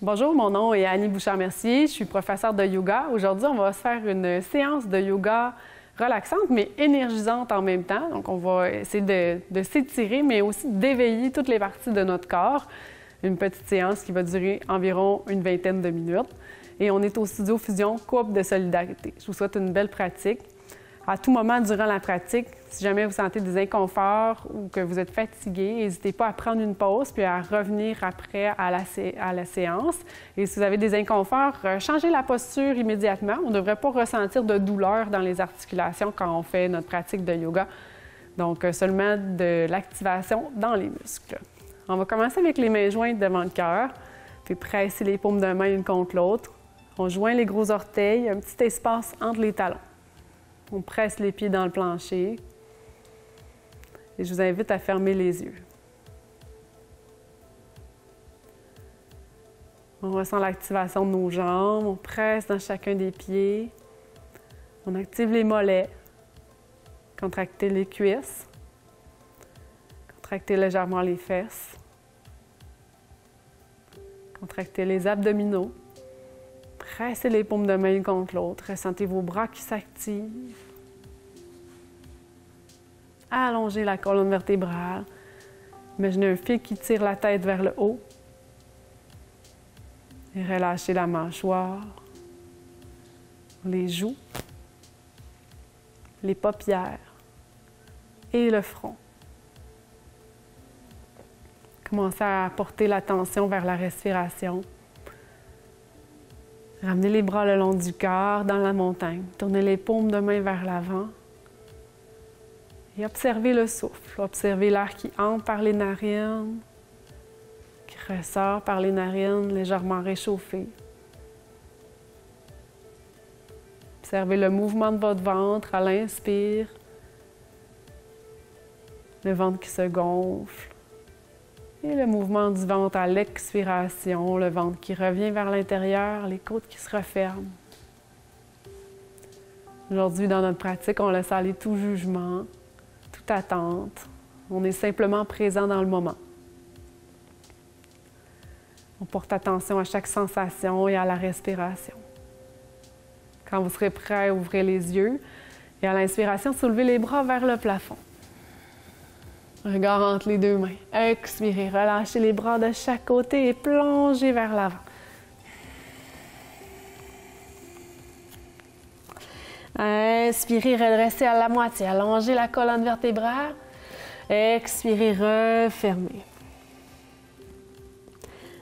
Bonjour, mon nom est Annie Bouchard-Mercier, je suis professeure de yoga. Aujourd'hui, on va se faire une séance de yoga relaxante, mais énergisante en même temps. Donc, on va essayer de s'étirer, mais aussi d'éveiller toutes les parties de notre corps. Une petite séance qui va durer environ une vingtaine de minutes. Et on est au studio Fusion Couple de Solidarité. Je vous souhaite une belle pratique. À tout moment durant la pratique, si jamais vous sentez des inconforts ou que vous êtes fatigué, n'hésitez pas à prendre une pause puis à revenir après à la séance. Et si vous avez des inconforts, changez la posture immédiatement. On ne devrait pas ressentir de douleur dans les articulations quand on fait notre pratique de yoga. Donc, seulement de l'activation dans les muscles. On va commencer avec les mains jointes devant le cœur, puis presser les paumes de main une contre l'autre. On joint les gros orteils, un petit espace entre les talons. On presse les pieds dans le plancher et je vous invite à fermer les yeux. On ressent l'activation de nos jambes, on presse dans chacun des pieds. On active les mollets, contractez les cuisses, contractez légèrement les fesses, contractez les abdominaux. Pressez les paumes de main une contre l'autre. Ressentez vos bras qui s'activent. Allongez la colonne vertébrale. Imaginez un fil qui tire la tête vers le haut. Et relâchez la mâchoire, les joues, les paupières et le front. Commencez à porter l'attention vers la respiration. Ramenez les bras le long du corps, dans la montagne. Tournez les paumes de main vers l'avant. Et observez le souffle. Observez l'air qui entre par les narines, qui ressort par les narines légèrement réchauffées. Observez le mouvement de votre ventre à l'inspire. Le ventre qui se gonfle. Et le mouvement du ventre à l'expiration, le ventre qui revient vers l'intérieur, les côtes qui se referment. Aujourd'hui, dans notre pratique, on laisse aller tout jugement, toute attente. On est simplement présent dans le moment. On porte attention à chaque sensation et à la respiration. Quand vous serez prêt, ouvrez les yeux et à l'inspiration, soulevez les bras vers le plafond. Regard entre les deux mains. Expirez, relâchez les bras de chaque côté et plongez vers l'avant. Inspirez, redressez à la moitié. Allongez la colonne vertébrale. Expirez, refermez.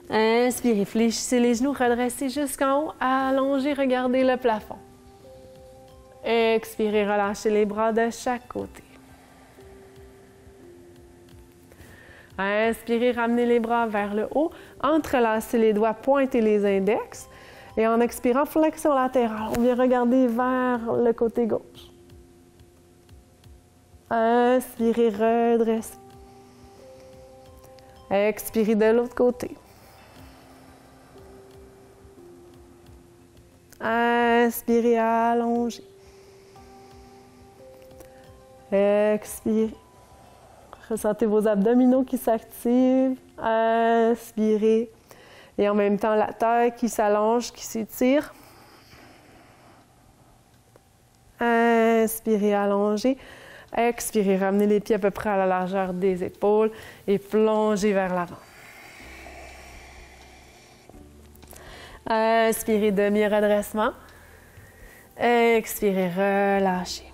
Inspirez, fléchissez les genoux, redressez jusqu'en haut. Allongez, regardez le plafond. Expirez, relâchez les bras de chaque côté. Inspirez, ramenez les bras vers le haut, entrelacez les doigts, pointez les index et en expirant, flexion latérale. On vient regarder vers le côté gauche. Inspirez, redressez. Expirez de l'autre côté. Inspirez, allongez. Expirez. Ressentez vos abdominaux qui s'activent. Inspirez. Et en même temps, la taille qui s'allonge, qui s'étire. Inspirez, allongez. Expirez, ramenez les pieds à peu près à la largeur des épaules et plongez vers l'avant. Inspirez, demi-redressement. Expirez, relâchez.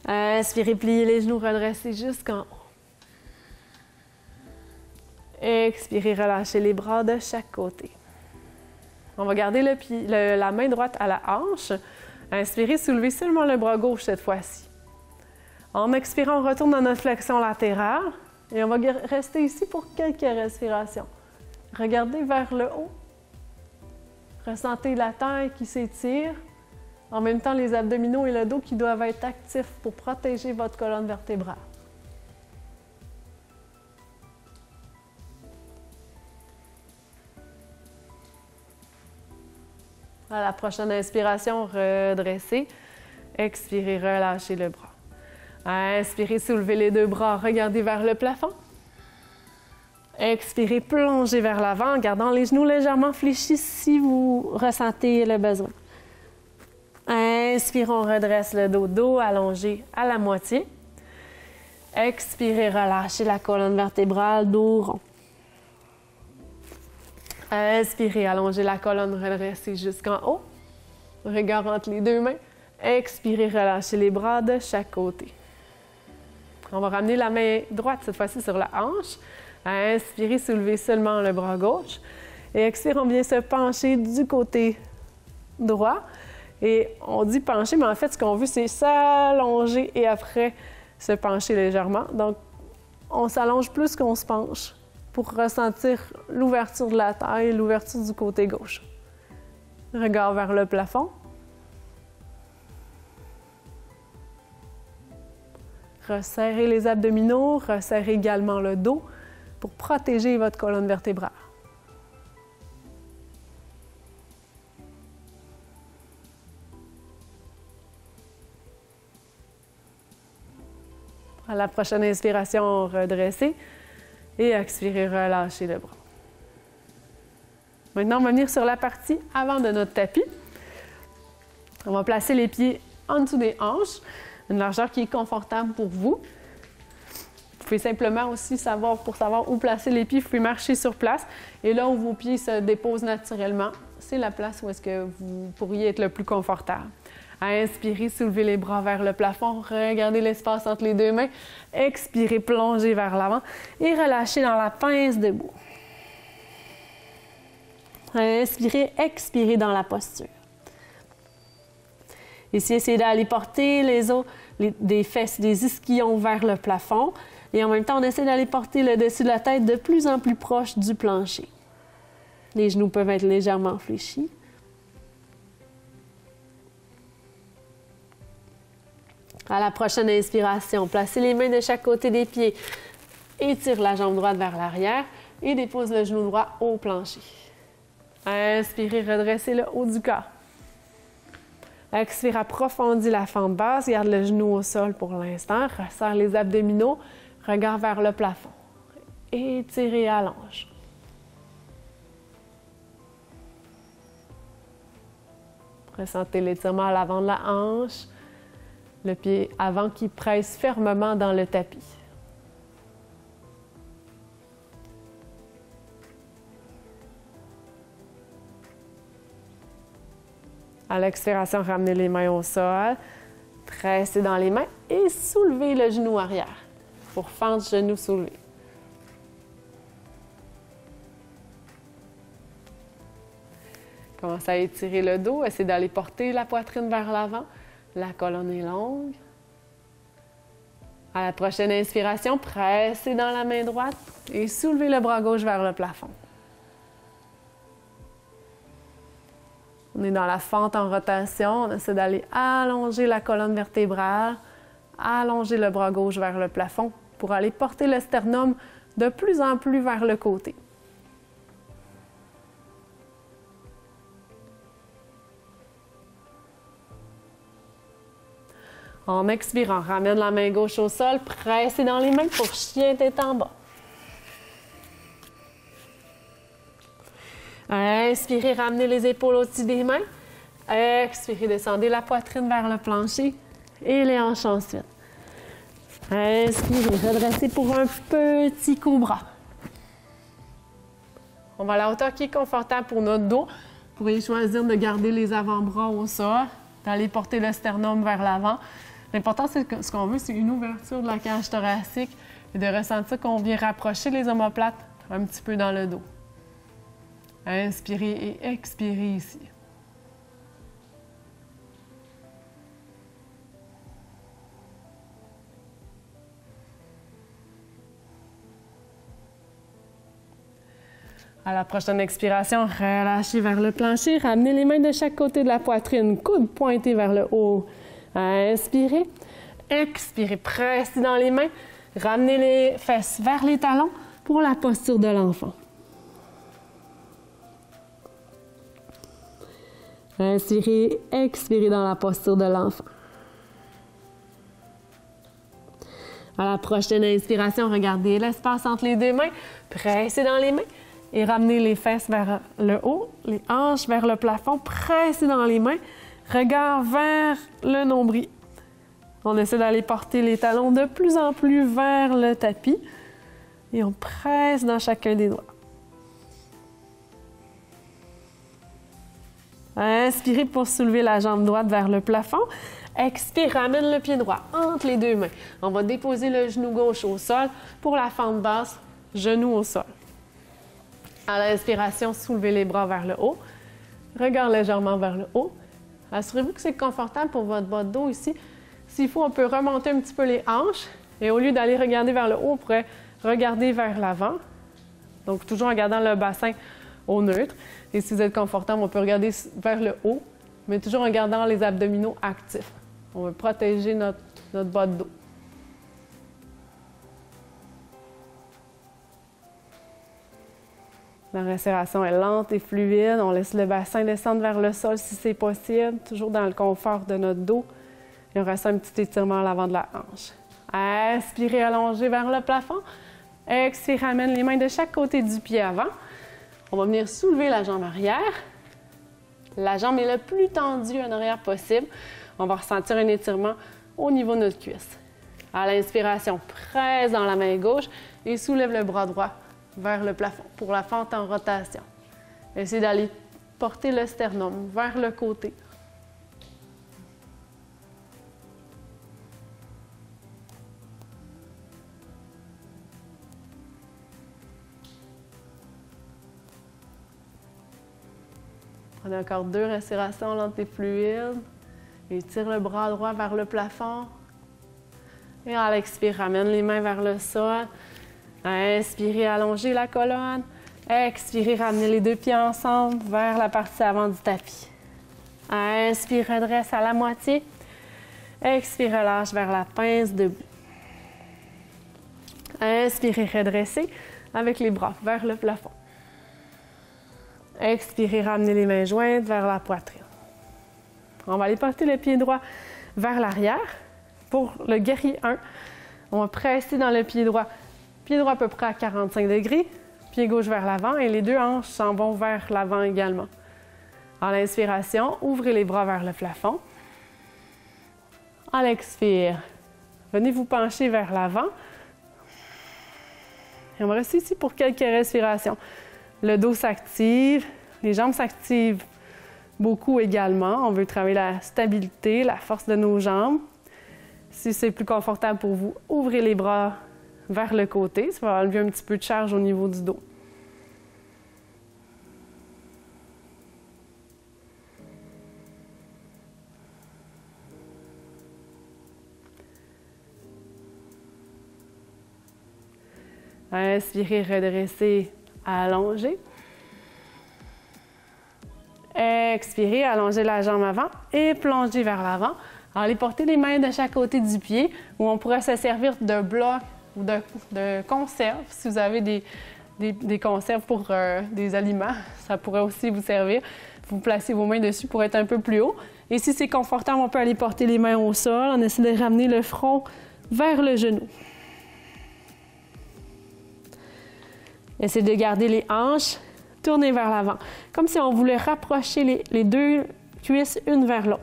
Inspirez, pliez les genoux, redressez jusqu'en haut. Expirez, relâchez les bras de chaque côté. On va garder la main droite à la hanche. Inspirez, soulevez seulement le bras gauche cette fois-ci. En expirant, on retourne dans notre flexion latérale et on va rester ici pour quelques respirations. Regardez vers le haut. Ressentez la taille qui s'étire. En même temps, les abdominaux et le dos qui doivent être actifs pour protéger votre colonne vertébrale. À la prochaine inspiration, redressez. Expirez, relâchez le bras. Inspirez, soulevez les deux bras, regardez vers le plafond. Expirez, plongez vers l'avant en gardant les genoux légèrement fléchis si vous ressentez le besoin. Inspirez, on redresse le dos allongé à la moitié. Expirez, relâchez la colonne vertébrale, dos rond. Inspirez, allongez la colonne, redressez jusqu'en haut. Regard entre les deux mains. Expirez, relâchez les bras de chaque côté. On va ramener la main droite cette fois-ci sur la hanche. Inspirez, soulevez seulement le bras gauche. Et expirez, on vient se pencher du côté droit. Et on dit pencher, mais en fait, ce qu'on veut, c'est s'allonger et après se pencher légèrement. Donc, on s'allonge plus qu'on se penche pour ressentir l'ouverture de la taille, l'ouverture du côté gauche. Regard vers le plafond. Resserrez les abdominaux, resserrez également le dos pour protéger votre colonne vertébrale. À la prochaine inspiration, redressez et expirez, relâchez le bras. Maintenant, on va venir sur la partie avant de notre tapis. On va placer les pieds en dessous des hanches, une largeur qui est confortable pour vous. Vous pouvez simplement aussi pour savoir où placer les pieds, vous pouvez marcher sur place. Et là où vos pieds se déposent naturellement, c'est la place où est-ce que vous pourriez être le plus confortable. Inspirez, soulevez les bras vers le plafond, regardez l'espace entre les deux mains. Expirez, plongez vers l'avant et relâchez dans la pince debout. Inspirez, expirez dans la posture. Ici, essayez d'aller porter les os des fesses, des ischions vers le plafond. Et en même temps, on essaie d'aller porter le dessus de la tête de plus en plus proche du plancher. Les genoux peuvent être légèrement fléchis. À la prochaine inspiration, placez les mains de chaque côté des pieds. Étire la jambe droite vers l'arrière et dépose le genou droit au plancher. Inspirez, redressez le haut du corps. Expire, approfondis la fente basse, garde le genou au sol pour l'instant, resserre les abdominaux, regard vers le plafond. Étirez, allonge. Ressentez l'étirement à l'avant de la hanche, le pied avant qui presse fermement dans le tapis. À l'expiration, ramenez les mains au sol, pressez dans les mains et soulevez le genou arrière pour fendre genou soulevé. Commencez à étirer le dos, essayez d'aller porter la poitrine vers l'avant. La colonne est longue. À la prochaine inspiration, pressez dans la main droite et soulevez le bras gauche vers le plafond. On est dans la fente en rotation. On essaie d'aller allonger la colonne vertébrale, allonger le bras gauche vers le plafond pour aller porter le sternum de plus en plus vers le côté. En expirant, ramène la main gauche au sol, pressez dans les mains pour chien tête en bas. Inspirez, ramenez les épaules au-dessus des mains. Expirez, descendez la poitrine vers le plancher et les hanches ensuite. Inspirez, redressez pour un petit cobra. On va à la hauteur qui est confortable pour notre dos. Vous pourriez choisir de garder les avant-bras au sol, d'aller porter le sternum vers l'avant. L'important, c'est que ce qu'on veut, c'est une ouverture de la cage thoracique et de ressentir qu'on vient rapprocher les omoplates un petit peu dans le dos. Inspirez et expirez ici. À la prochaine expiration, relâchez vers le plancher, ramenez les mains de chaque côté de la poitrine, coude pointé vers le haut. Inspirez, expirez, pressez dans les mains, ramenez les fesses vers les talons pour la posture de l'enfant. Inspirez, expirez dans la posture de l'enfant. À la prochaine inspiration, regardez l'espace entre les deux mains, pressez dans les mains et ramenez les fesses vers le haut, les hanches vers le plafond, pressez dans les mains, regard vers le nombril. On essaie d'aller porter les talons de plus en plus vers le tapis et on presse dans chacun des doigts. Inspirez pour soulever la jambe droite vers le plafond. Expire, ramène le pied droit entre les deux mains. On va déposer le genou gauche au sol pour la fente basse, genou au sol. À l'inspiration, soulevez les bras vers le haut. Regard légèrement vers le haut. Assurez-vous que c'est confortable pour votre bas de dos ici. S'il faut, on peut remonter un petit peu les hanches. Et au lieu d'aller regarder vers le haut, on pourrait regarder vers l'avant. Donc, toujours en gardant le bassin au neutre. Et si vous êtes confortable, on peut regarder vers le haut, mais toujours en gardant les abdominaux actifs. On veut protéger notre bas de dos. La respiration est lente et fluide. On laisse le bassin descendre vers le sol si c'est possible, toujours dans le confort de notre dos. Et on reste un petit étirement à l'avant de la hanche. Inspirez, allongez vers le plafond. Expirez, ramène les mains de chaque côté du pied avant. On va venir soulever la jambe arrière. La jambe est le plus tendue en arrière possible. On va ressentir un étirement au niveau de notre cuisse. À l'inspiration, presse dans la main gauche et soulève le bras droit vers le plafond pour la fente en rotation. Essayez d'aller porter le sternum vers le côté. Prenez encore 2 respirations lentes et fluides. Étire le bras droit vers le plafond. Et à l'expire, ramène les mains vers le sol. Inspirez, allongez la colonne. Expirez, ramenez les 2 pieds ensemble vers la partie avant du tapis. Inspire, redresse à la moitié. Expire, relâche vers la pince debout. Inspirez, redressez avec les bras vers le plafond. Expirez, ramenez les mains jointes vers la poitrine. On va aller porter le pied droit vers l'arrière. Pour le guerrier 1, on va presser dans le pied droit. Pied droit à peu près à 45 degrés. Pied gauche vers l'avant et les 2 hanches s'en vont vers l'avant également. À l'inspiration, ouvrez les bras vers le plafond. À l'expire, venez vous pencher vers l'avant. Et on va rester ici pour quelques respirations. Le dos s'active, les jambes s'activent beaucoup également. On veut travailler la stabilité, la force de nos jambes. Si c'est plus confortable pour vous, ouvrez les bras vers le côté. Ça va enlever un petit peu de charge au niveau du dos. Inspirez, redressez, allongez. Expirez, allongez la jambe avant et plongez vers l'avant. Allez porter les mains de chaque côté du pied où on pourrait se servir de bloc ou de conserve. Si vous avez des conserves pour des aliments, ça pourrait aussi vous servir. Vous placez vos mains dessus pour être un peu plus haut. Et si c'est confortable, on peut aller porter les mains au sol. On essaie de ramener le front vers le genou. Essayez de garder les hanches tournées vers l'avant, comme si on voulait rapprocher les 2 cuisses une vers l'autre.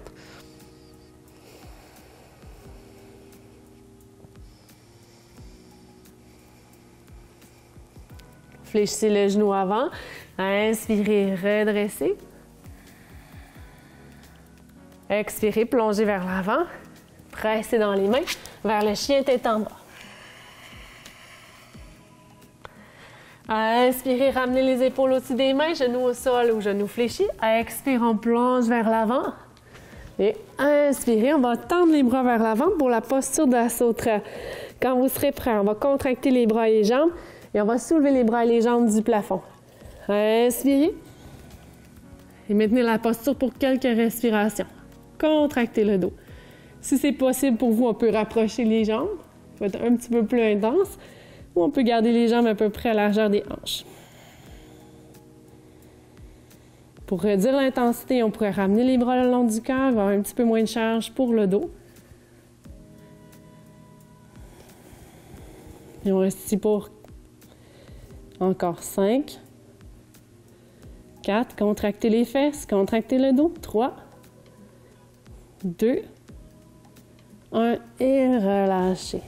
Fléchissez le genou avant. Inspirez, redressez. Expirez, plongez vers l'avant. Pressez dans les mains vers le chien tête en bas. Inspirez, ramenez les épaules au-dessus des mains, genoux au sol ou genoux fléchis. Expire, on plonge vers l'avant. Et inspirez, on va tendre les bras vers l'avant pour la posture de la sauterelle. Quand vous serez prêt, on va contracter les bras et les jambes et on va soulever les bras et les jambes du plafond. Inspirez. Et maintenez la posture pour quelques respirations. Contractez le dos. Si c'est possible pour vous, on peut rapprocher les jambes. Ça va être un petit peu plus intense. Ou on peut garder les jambes à peu près à la largeur des hanches. Pour réduire l'intensité, on pourrait ramener les bras le long du cœur, avoir un petit peu moins de charge pour le dos. Et on reste ici pour encore 5, 4, contractez les fesses, contractez le dos, 3, 2, 1 et relâchez.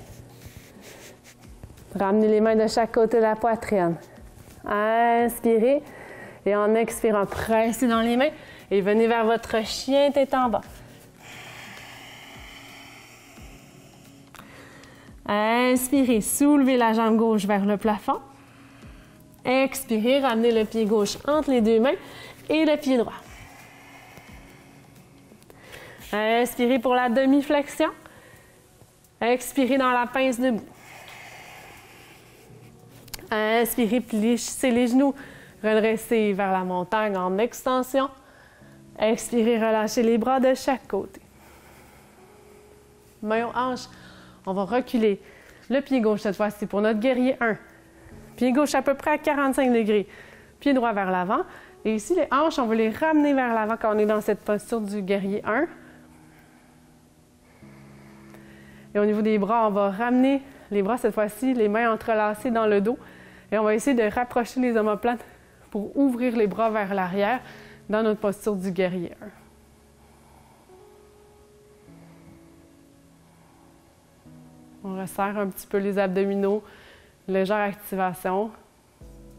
Ramenez les mains de chaque côté de la poitrine. Inspirez et en expirant, pressez dans les mains et venez vers votre chien tête en bas. Inspirez, soulevez la jambe gauche vers le plafond. Expirez, ramenez le pied gauche entre les deux mains et le pied droit. Inspirez pour la demi-flexion. Expirez dans la pince debout. Inspirez, plissez les genoux, redressez vers la montagne en extension. Expirez, relâchez les bras de chaque côté. Main aux hanches, on va reculer le pied gauche cette fois-ci pour notre guerrier 1. Pied gauche à peu près à 45 degrés. Pied droit vers l'avant. Et ici, les hanches, on va les ramener vers l'avant quand on est dans cette posture du guerrier 1. Et au niveau des bras, on va ramener les bras cette fois-ci, les mains entrelacées dans le dos. Et on va essayer de rapprocher les omoplates pour ouvrir les bras vers l'arrière dans notre posture du guerrier 1. On resserre un petit peu les abdominaux, légère activation,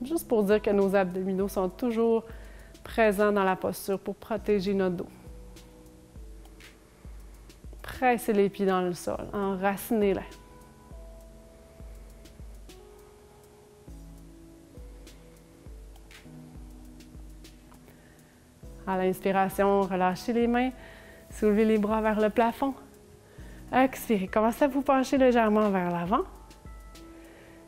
juste pour dire que nos abdominaux sont toujours présents dans la posture pour protéger notre dos. Pressez les pieds dans le sol, enracinez-les. À l'inspiration, relâchez les mains, soulevez les bras vers le plafond. Expirez, commencez à vous pencher légèrement vers l'avant.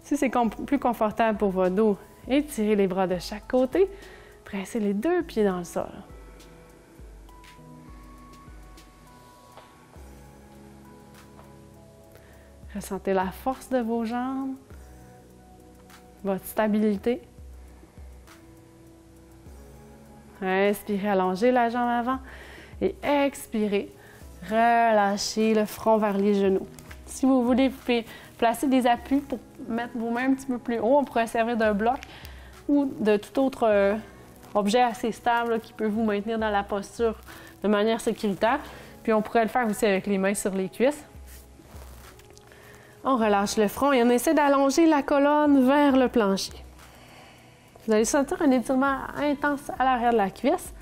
Si c'est plus confortable pour votre dos, étirez les bras de chaque côté. Pressez les deux pieds dans le sol. Ressentez la force de vos jambes, votre stabilité. Inspirez, allongez la jambe avant et expirez, relâchez le front vers les genoux. Si vous voulez, vous pouvez placer des appuis pour mettre vos mains un petit peu plus haut. On pourrait servir d'un bloc ou de tout autre objet assez stable qui peut vous maintenir dans la posture de manière sécuritaire. Puis on pourrait le faire aussi avec les mains sur les cuisses. On relâche le front et on essaie d'allonger la colonne vers le plancher. Vous allez sentir un étirement intense à l'arrière de la cuisse.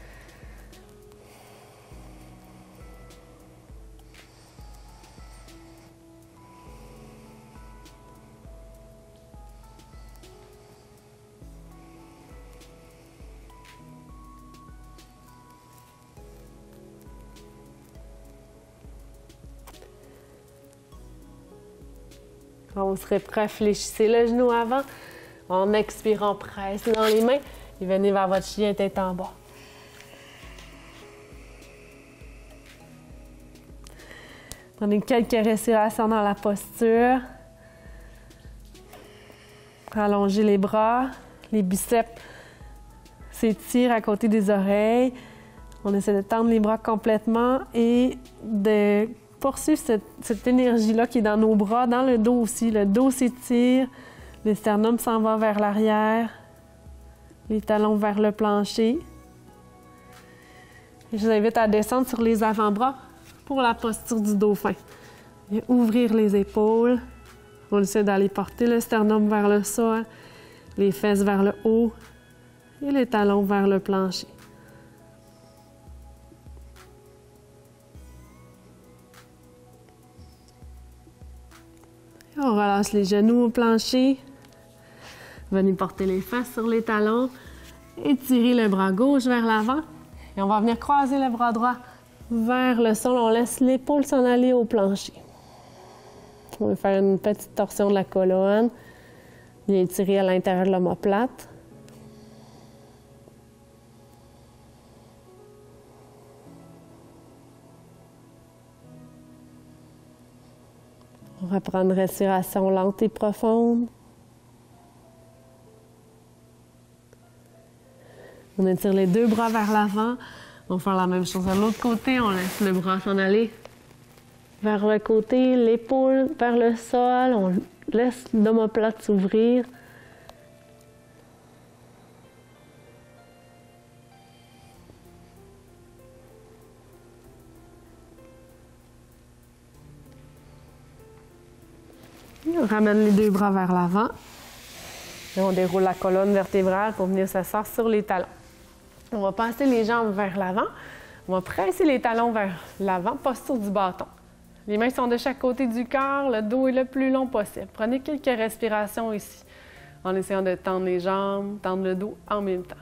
Quand vous serez prêt, fléchissez le genou avant. En expirant, pressez dans les mains et venez vers votre chien tête en bas. Prenez quelques respirations dans la posture. Allongez les bras, les biceps s'étirent à côté des oreilles. On essaie de tendre les bras complètement et de poursuivre cette énergie-là qui est dans nos bras, dans le dos aussi. Le dos s'étire. Le sternum s'en va vers l'arrière, les talons vers le plancher. Je vous invite à descendre sur les avant-bras pour la posture du dauphin. Et ouvrir les épaules. On essaie d'aller porter le sternum vers le sol, les fesses vers le haut et les talons vers le plancher. Et on relâche les genoux au plancher. Venez porter les fesses sur les talons, étirez le bras gauche vers l'avant et on va venir croiser le bras droit vers le sol. On laisse l'épaule s'en aller au plancher. On va faire une petite torsion de la colonne, bien étirer à l'intérieur de l'omoplate. On va prendre une respiration lente et profonde. On étire les deux bras vers l'avant. On va faire la même chose de l'autre côté. On laisse le bras s'en aller. vers le côté, l'épaule vers le sol. On laisse l'omoplate s'ouvrir. On ramène les deux bras vers l'avant. Et on déroule la colonne vertébrale pour venir s'asseoir sur les talons. On va passer les jambes vers l'avant. On va presser les talons vers l'avant, posture du bâton. Les mains sont de chaque côté du corps, le dos est le plus long possible. Prenez quelques respirations ici, en essayant de tendre les jambes, tendre le dos en même temps.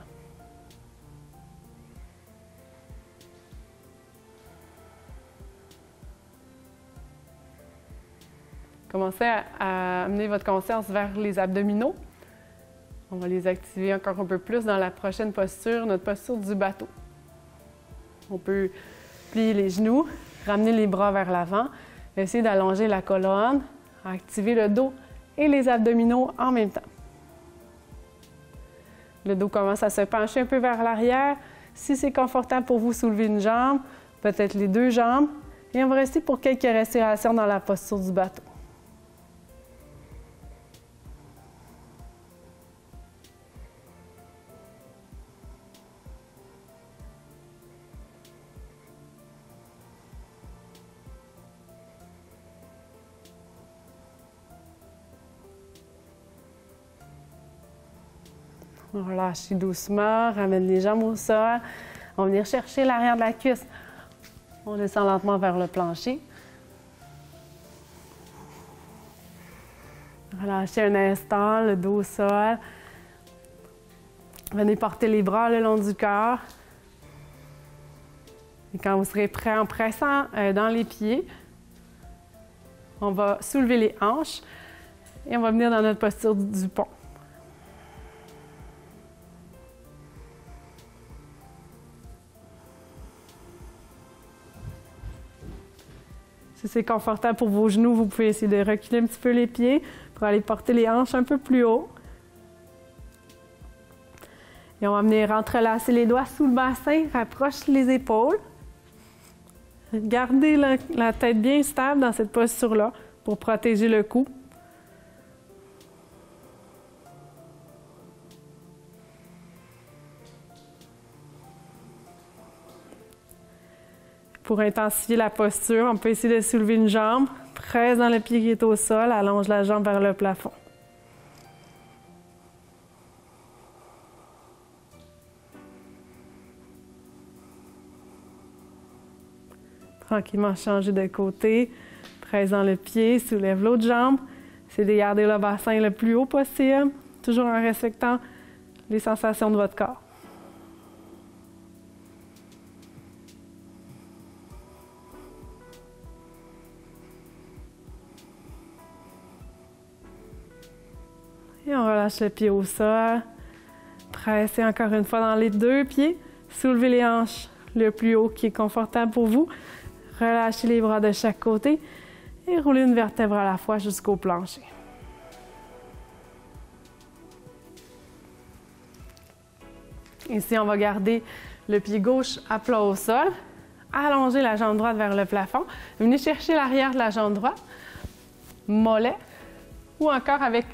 Commencez à amener votre conscience vers les abdominaux. On va les activer encore un peu plus dans la prochaine posture, notre posture du bateau. On peut plier les genoux, ramener les bras vers l'avant, essayer d'allonger la colonne, activer le dos et les abdominaux en même temps. Le dos commence à se pencher un peu vers l'arrière. Si c'est confortable pour vous, soulevez une jambe, peut-être les deux jambes. Et on va rester pour quelques respirations dans la posture du bateau. On relâche doucement, ramène les jambes au sol. On va venir chercher l'arrière de la cuisse. On descend lentement vers le plancher. Relâchez un instant, le dos au sol. Venez porter les bras le long du corps. Et quand vous serez prêt, en pressant dans les pieds, on va soulever les hanches et on va venir dans notre posture du pont. Si c'est confortable pour vos genoux, vous pouvez essayer de reculer un petit peu les pieds pour aller porter les hanches un peu plus haut. Et on va venir entrelacer les doigts sous le bassin, rapproche les épaules. Gardez la tête bien stable dans cette posture-là pour protéger le cou. Pour intensifier la posture, on peut essayer de soulever une jambe, presse dans le pied qui est au sol, allonge la jambe vers le plafond. Tranquillement changer de côté, presse dans le pied, soulève l'autre jambe. Essayez de garder le bassin le plus haut possible, toujours en respectant les sensations de votre corps. Et on relâche le pied au sol. Pressez encore une fois dans les deux pieds. Soulevez les hanches le plus haut qui est confortable pour vous. Relâchez les bras de chaque côté et roulez une vertèbre à la fois jusqu'au plancher. Ici, on va garder le pied gauche à plat au sol. Allongez la jambe droite vers le plafond. Venez chercher l'arrière de la jambe droite. Mollet. Ou encore avec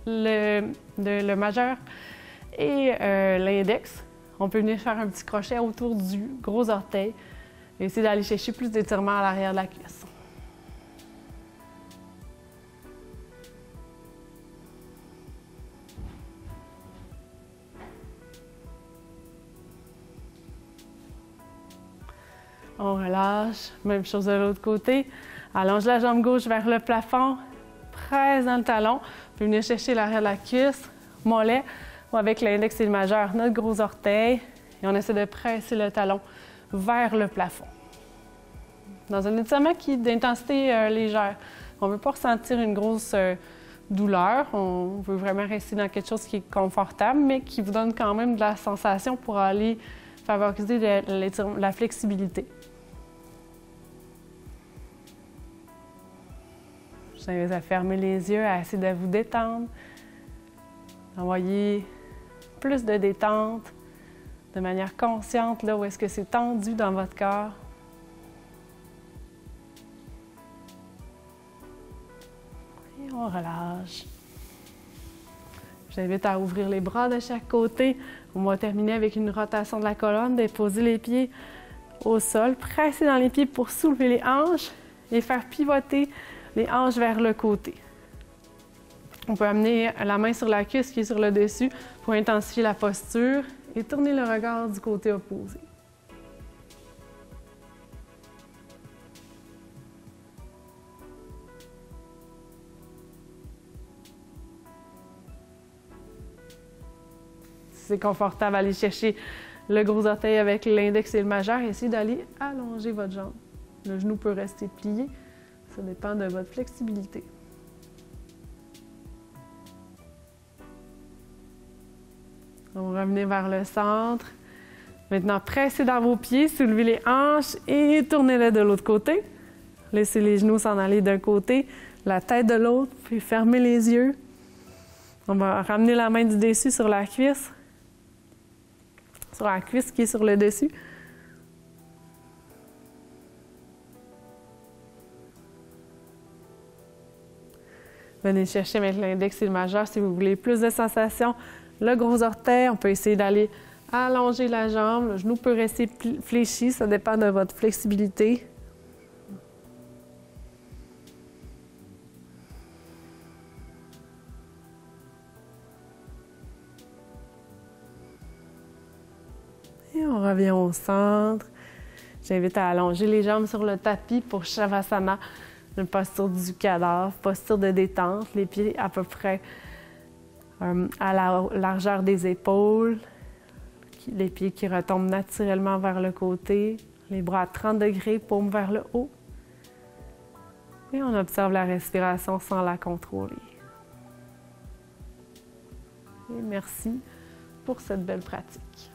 le majeur et l'index. On peut venir faire un petit crochet autour du gros orteil et essayer d'aller chercher plus d'étirement à l'arrière de la cuisse. On relâche, même chose de l'autre côté. Allonge la jambe gauche vers le plafond, presse dans le talon. On peut venir chercher l'arrière de la cuisse, mollet, ou avec l'index et le majeur, notre gros orteil. Et on essaie de presser le talon vers le plafond. Dans un étirement qui est d'intensité légère. On ne veut pas ressentir une grosse douleur. On veut vraiment rester dans quelque chose qui est confortable, mais qui vous donne quand même de la sensation pour aller favoriser la flexibilité. Je vous invite à fermer les yeux, à essayer de vous détendre. Envoyer plus de détente de manière consciente, là où est-ce que c'est tendu dans votre corps. On relâche. J'invite à ouvrir les bras de chaque côté. On va terminer avec une rotation de la colonne, déposer les pieds au sol, presser dans les pieds pour soulever les hanches et faire pivoter les hanches vers le côté. On peut amener la main sur la cuisse qui est sur le dessus pour intensifier la posture et tourner le regard du côté opposé. Si c'est confortable, allez chercher le gros orteil avec l'index et le majeur et essayez d'aller allonger votre jambe. Le genou peut rester plié, ça dépend de votre flexibilité. On va revenir vers le centre. Maintenant, pressez dans vos pieds, soulevez les hanches et tournez-les de l'autre côté. Laissez les genoux s'en aller d'un côté, la tête de l'autre, puis fermez les yeux. On va ramener la main du dessus sur la cuisse qui est sur le dessus. Venez chercher maintenant l'index et le majeur si vous voulez plus de sensations. Le gros orteil, on peut essayer d'aller allonger la jambe. Le genou peut rester fléchi, ça dépend de votre flexibilité. Et on revient au centre. J'invite à allonger les jambes sur le tapis pour Shavasana, une posture du cadavre, posture de détente, les pieds à peu près à la largeur des épaules, les pieds qui retombent naturellement vers le côté, les bras à 30 degrés, paumes vers le haut. Et on observe la respiration sans la contrôler. Et merci pour cette belle pratique.